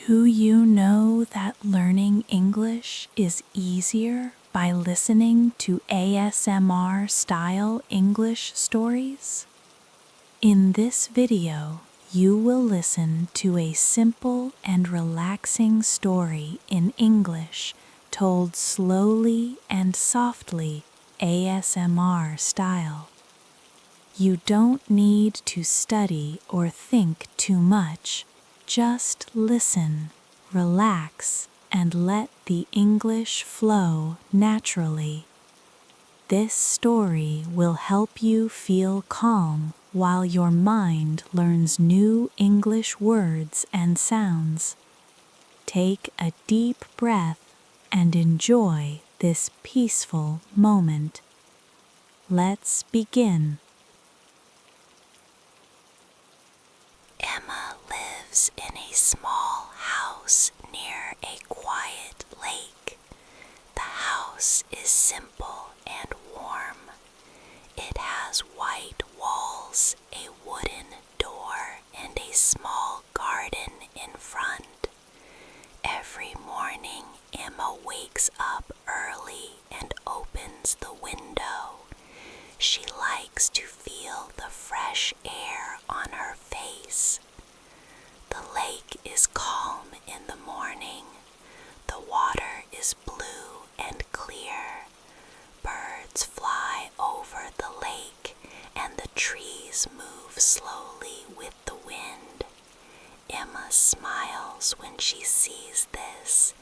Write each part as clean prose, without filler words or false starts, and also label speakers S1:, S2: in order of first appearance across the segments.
S1: Do you know that learning English is easier by listening to ASMR-style English stories? In this video, you will listen to a simple and relaxing story in English told slowly and softly ASMR style. You don't need to study or think too much. Just listen, relax, and let the English flow naturally. This story will help you feel calm while your mind learns new English words and sounds. Take a deep breath and enjoy this peaceful moment. Let's begin.
S2: Emma lives in a small house near a quiet lake. The house is simple and warm. It has white walls, a wooden door, and a small garden in front. Every morning, Emma wakes up early and opens the window. She likes to feel the fresh air on her face. The lake is calm in the morning. The water is blue and clear. Birds fly over the lake and the trees move slowly with the wind. Emma smiles when she sees this.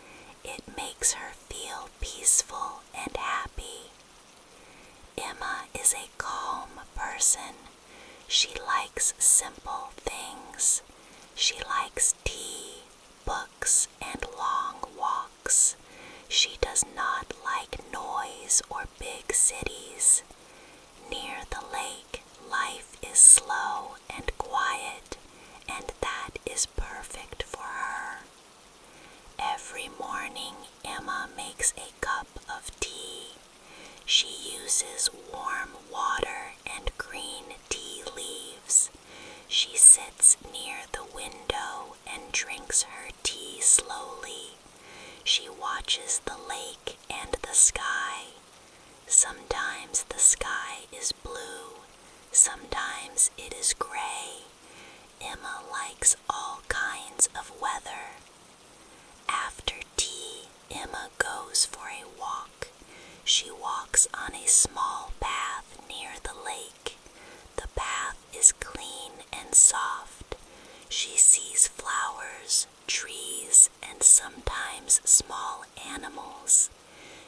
S2: It makes her feel peaceful and happy. Emma is a calm person. She likes simple things. She likes tea, books, and long walks. She does not like noise or big cities. Near the lake, life is slow and quiet, and that is perfect for her. Every morning, Emma makes a cup of tea. She uses warm water and green tea leaves. She sits near the window and drinks her tea slowly. She watches the lake and the sky. Sometimes the sky is blue, sometimes it is gray. Emma likes all kinds of weather. After tea, Emma goes for a walk. She walks on a small path near the lake. The path is clean and soft. She sees flowers, trees, and sometimes small animals.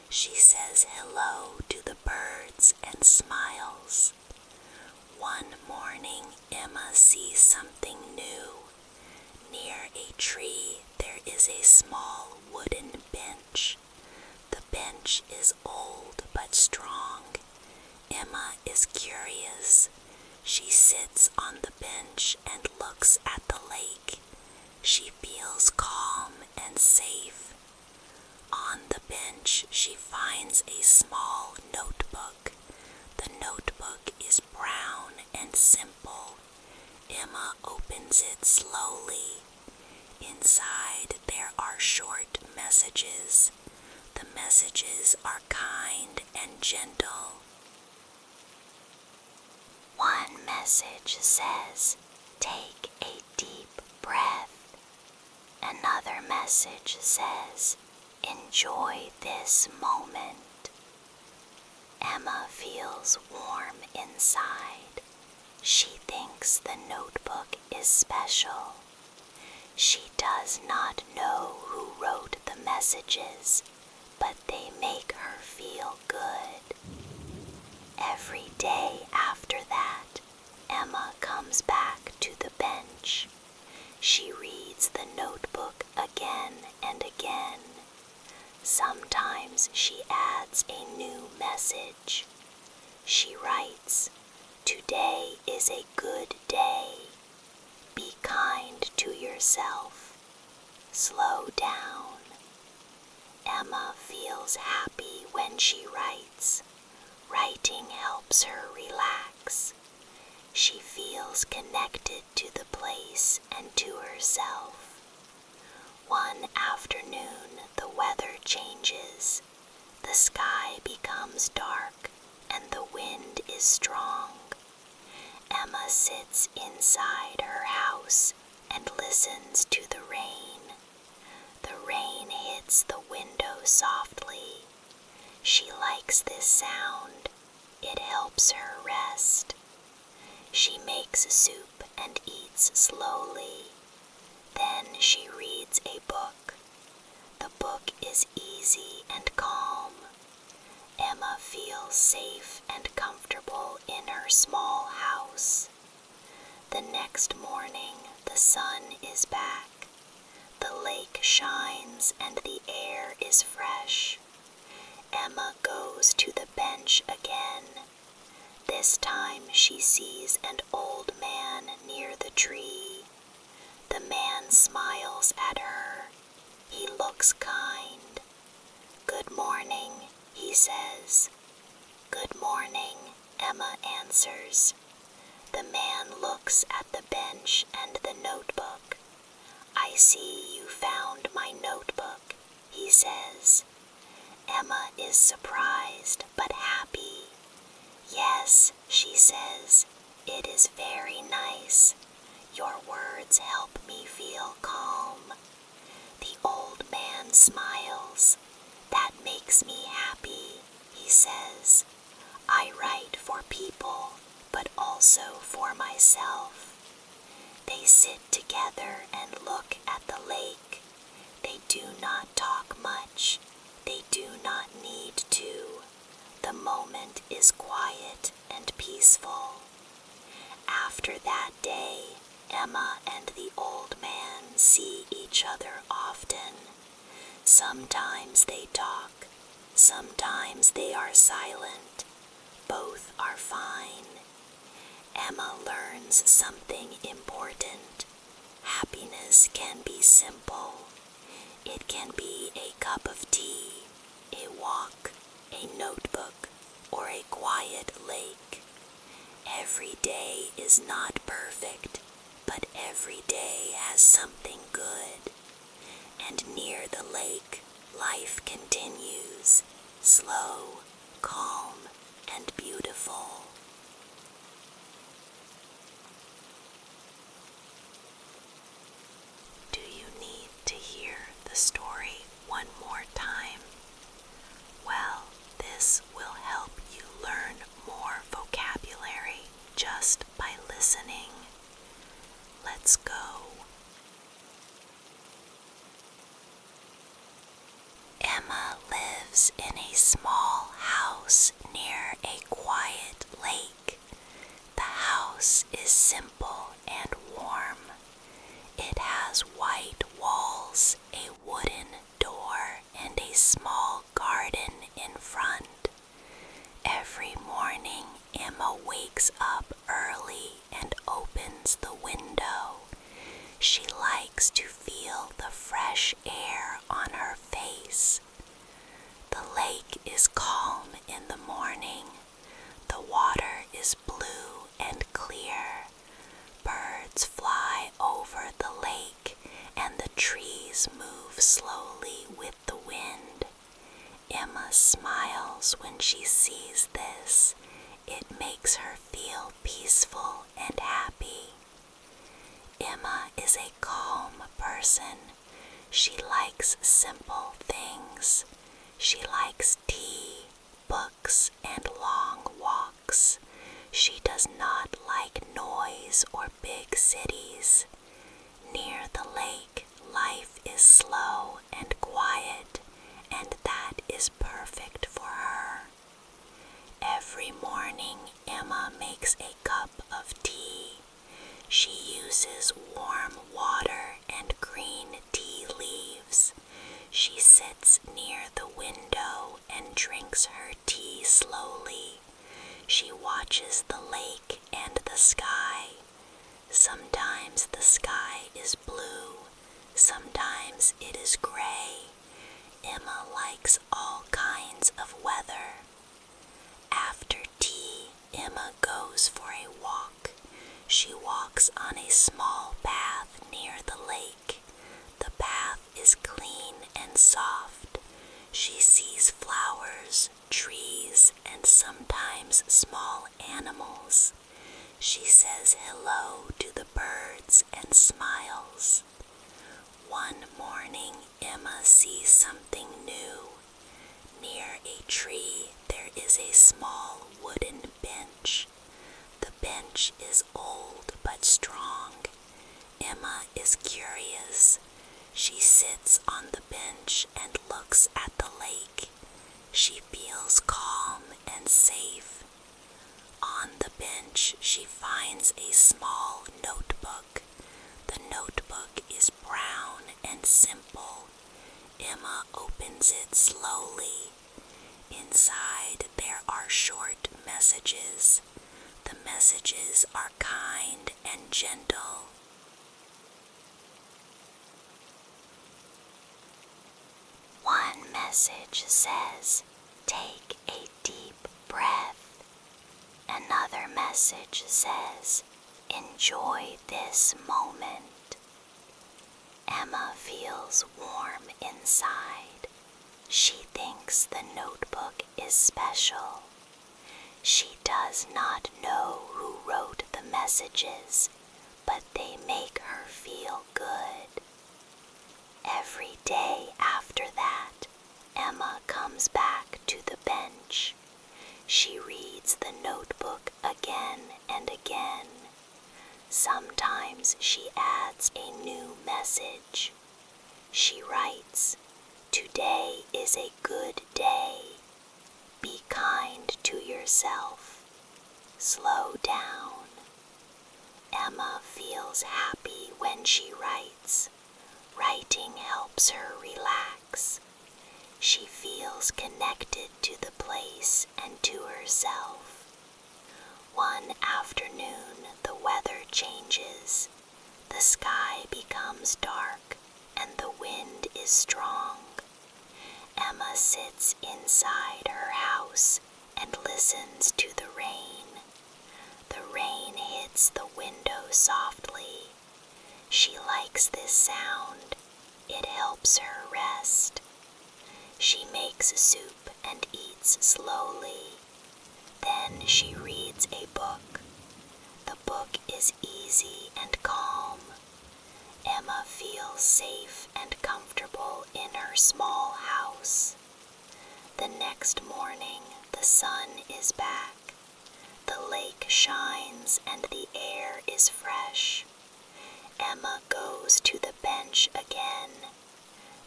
S2: She says hello to the birds and smiles. One morning, Emma sees something new. Near a tree, there is a small wooden bench. The bench is old but strong. Emma is curious. She sits on the bench and looks at the lake. She feels calm and safe. On the bench, she finds a small notebook. The notebook is brown and simple. Emma opens it slowly. Inside, there are short messages. The messages are kind and gentle. One message says, "Take a deep breath." Another message says, "Enjoy this moment." Emma feels warm inside. She thinks the notebook is special. She does not know who wrote the messages, but they make her feel good. Every day after that, Emma comes back to the bench. She reads the notebook again and again. Sometimes she adds a new message. She writes, "Today is a good day. Be kind to yourself. Slow down." Emma feels happy when she writes. Writing helps her relax. She feels connected to the place and to herself. changes. The sky becomes dark and the wind is strong. Emma sits inside her house and listens to the rain. The rain hits the window softly. She likes this sound. It helps her rest. She makes soup and eats slowly. Then she reads a book. The book is easy and calm. Emma feels safe and comfortable in her small house. The next morning, the sun is back. The lake shines and the air is fresh. Emma goes to the bench again. This time she sees an old man near the tree. The man smiles at her. He looks kind. "Good morning," he says. "Good morning," Emma answers. The man looks at the bench and the notebook. "I see you found my notebook," he says. Emma is surprised but happy. "Yes," she says, "it is very nice. Your words help me feel calm." The old man smiles. "That makes me happy," he says. "I write for people, but also for myself." They sit together and look at the lake. They do not talk much. They do not need to. The moment is quiet and peaceful. After that day, Emma and the old man see each other often. Sometimes they talk. Sometimes they are silent. Both are fine. Emma learns something important. Happiness can be simple. It can be a cup of tea, a walk, a notebook, or a quiet lake. Every day is not perfect, but every day has something good. And near the lake, life continues, slow, calm, and beautiful. Do you need to hear the story one more time? Well, this will help you learn more vocabulary just by listening. Let's go. Emma lives in a small house near a quiet lake. The house is simple and warm. It has white walls, a wooden door, and a small garden in front. Every morning, Emma wakes up early and opens the window. She likes to feel the fresh air on her face. The lake is calm in the morning. The water is blue and clear. Birds fly over the lake and the trees move slowly with the wind. Emma smiles when she sees this. It makes her feel peaceful and happy. Emma is a calm person. She likes simple things. She likes tea, books, and long walks. She does not like noise or big cities. Near the lake, life is slow and quiet, and that is perfect for her. Every morning, Emma makes a cup of tea. She uses warm water and green tea leaves. She sits near the window and drinks her tea slowly. She watches the lake and the sky. Sometimes the sky is blue, sometimes it is gray. Emma likes all kinds of weather. After tea, Emma goes for a walk. She walks on a small path near the lake. The path is clean and soft. morning, Emma sees something new. Near a tree, there is a small wooden bench. The bench is old but strong. Emma is curious. She sits on the bench and looks at the lake. She feels calm and safe. On the bench, she finds a small notebook. The notebook is brown and simple. Emma opens it slowly. Inside, there are short messages. The messages are kind and gentle. One message says, "Take a deep breath." Another message says, "Enjoy this moment." Emma feels warm inside. She thinks the notebook is special. She does not know who wrote the messages, but they make her feel good. Every day after that, Emma comes back to the bench. She reads the notebook again and again. Sometimes she adds a new message. She writes, "Today is a good day. Be kind to yourself. Slow down." Emma feels happy when she writes. Writing helps her relax. She feels connected to the place and to herself. One afternoon, the weather changes. The sky becomes dark and the wind is strong. Emma sits inside her house and listens to the rain. The rain hits the window softly. She likes this sound. It helps her rest. She makes soup and eats slowly. Then she reads a book. The book is easy and calm. Emma feels safe and comfortable in her small house. The next morning, the sun is back. The lake shines and the air is fresh. Emma goes to the bench again.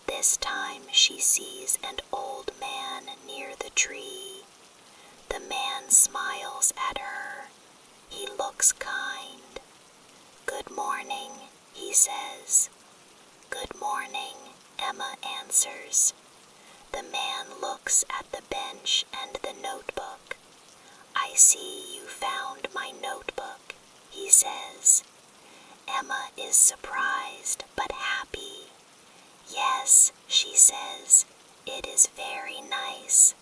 S2: This time she sees an old man near the tree. The man smiles at her. He looks kind. "Good morning," he says. "Good morning," Emma answers. The man looks at the bench and the notebook. "I see you found my notebook," he says. Emma is surprised but happy. "Yes," she says, "it is very nice.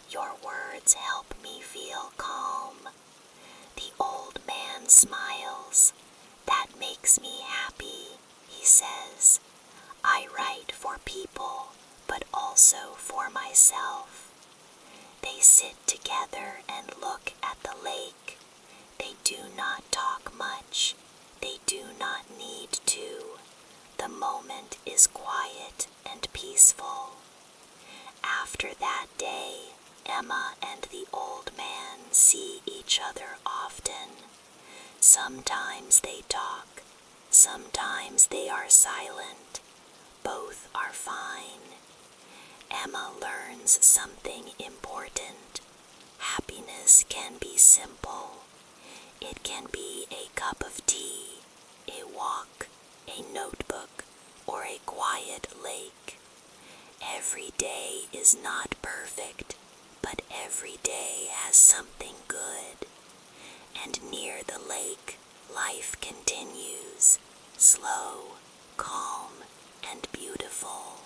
S2: Your words help me feel calm." The old man smiles. "That makes me happy," he says. "I write for people, but also for myself." They sit together and look at the lake. They do not talk much. They do not need to. The moment is quiet and peaceful. After that day, Emma and the old man see each other often. Sometimes they talk. Sometimes they are silent. Both are fine. Emma learns something important. Happiness can be simple. It can be a cup of tea, a walk, a notebook, or a quiet lake. Every day is not perfect, but every day has something good. And near the lake, life continues, slow, calm, and beautiful.